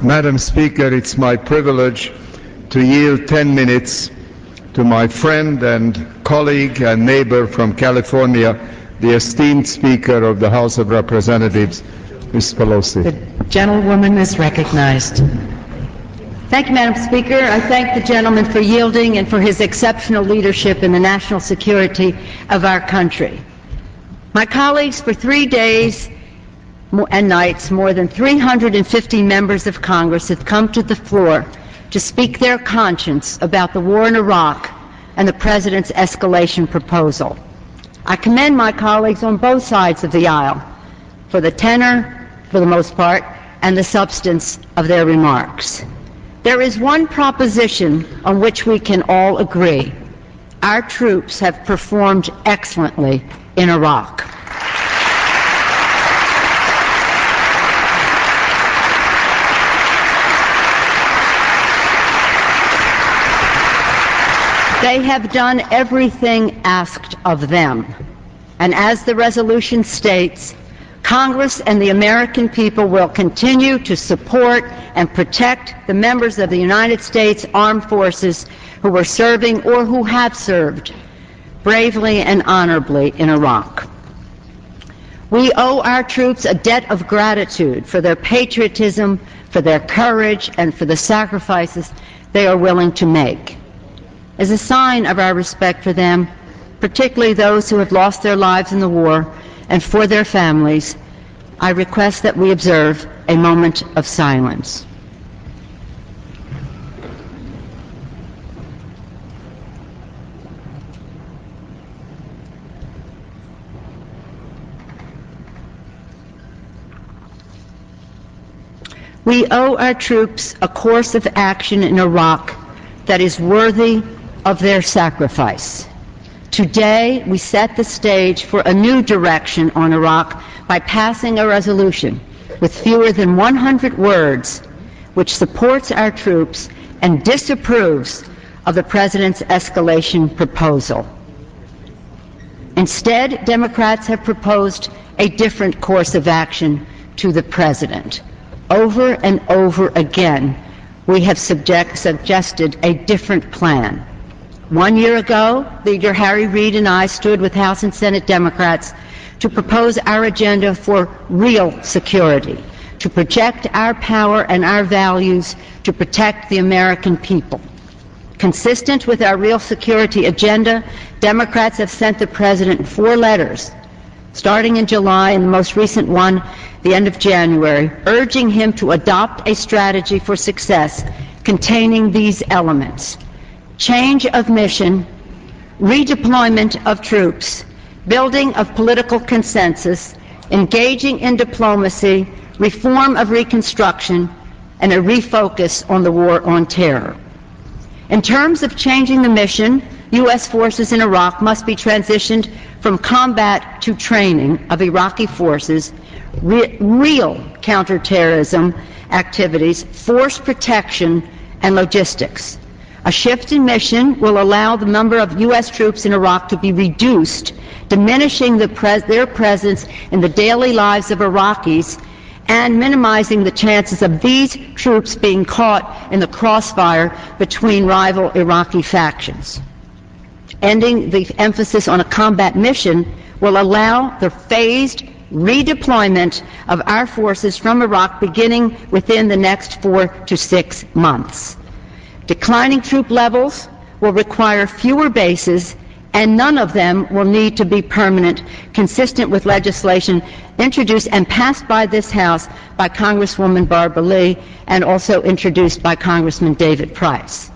Madam Speaker, it's my privilege to yield 10 minutes to my friend and colleague and neighbor from California, the esteemed Speaker of the House of Representatives, Ms. Pelosi. The gentlewoman is recognized. Thank you, Madam Speaker. I thank the gentleman for yielding and for his exceptional leadership in the national security of our country. My colleagues, for 3 days and nights, more than 350 members of Congress have come to the floor to speak their conscience about the war in Iraq and the President's escalation proposal. I commend my colleagues on both sides of the aisle for the tenor, for the most part, and the substance of their remarks. There is one proposition on which we can all agree. Our troops have performed excellently in Iraq. They have done everything asked of them. And as the resolution states, Congress and the American people will continue to support and protect the members of the United States Armed Forces who are serving or who have served bravely and honorably in Iraq. We owe our troops a debt of gratitude for their patriotism, for their courage, and for the sacrifices they are willing to make. As a sign of our respect for them, particularly those who have lost their lives in the war, and for their families, I request that we observe a moment of silence. We owe our troops a course of action in Iraq that is worthy of their sacrifice. Today, we set the stage for a new direction on Iraq by passing a resolution with fewer than 100 words which supports our troops and disapproves of the President's escalation proposal. Instead, Democrats have proposed a different course of action to the President. Over and over again, we have suggested a different plan. 1 year ago, Leader Harry Reid and I stood with House and Senate Democrats to propose our agenda for real security, to project our power and our values to protect the American people. Consistent with our real security agenda, Democrats have sent the President 4 letters, starting in July and the most recent one, the end of January, urging him to adopt a strategy for success containing these elements: change of mission, redeployment of troops, building of political consensus, engaging in diplomacy, reform of Reconstruction, and a refocus on the war on terror. In terms of changing the mission, U.S. forces in Iraq must be transitioned from combat to training of Iraqi forces, real counterterrorism activities, force protection, and logistics. A shift in mission will allow the number of U.S. troops in Iraq to be reduced, diminishing their presence in the daily lives of Iraqis and minimizing the chances of these troops being caught in the crossfire between rival Iraqi factions. Ending the emphasis on a combat mission will allow the phased redeployment of our forces from Iraq beginning within the next 4 to 6 months. Declining troop levels will require fewer bases, and none of them will need to be permanent, consistent with legislation introduced and passed by this House by Congresswoman Barbara Lee and also introduced by Congressman David Price.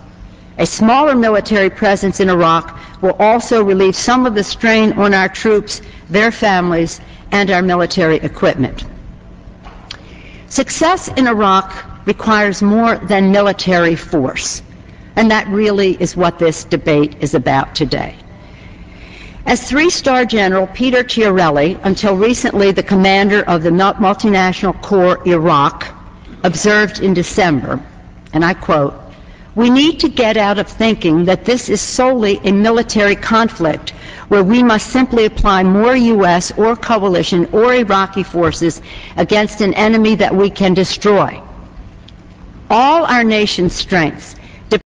A smaller military presence in Iraq will also relieve some of the strain on our troops, their families, and our military equipment. Success in Iraq requires more than military force, and that really is what this debate is about today. As 3-star General Peter Chiarelli, until recently the commander of the multinational Corps Iraq, observed in December, and I quote, "We need to get out of thinking that this is solely a military conflict where we must simply apply more U.S. or coalition or Iraqi forces against an enemy that we can destroy. all our nation's strengths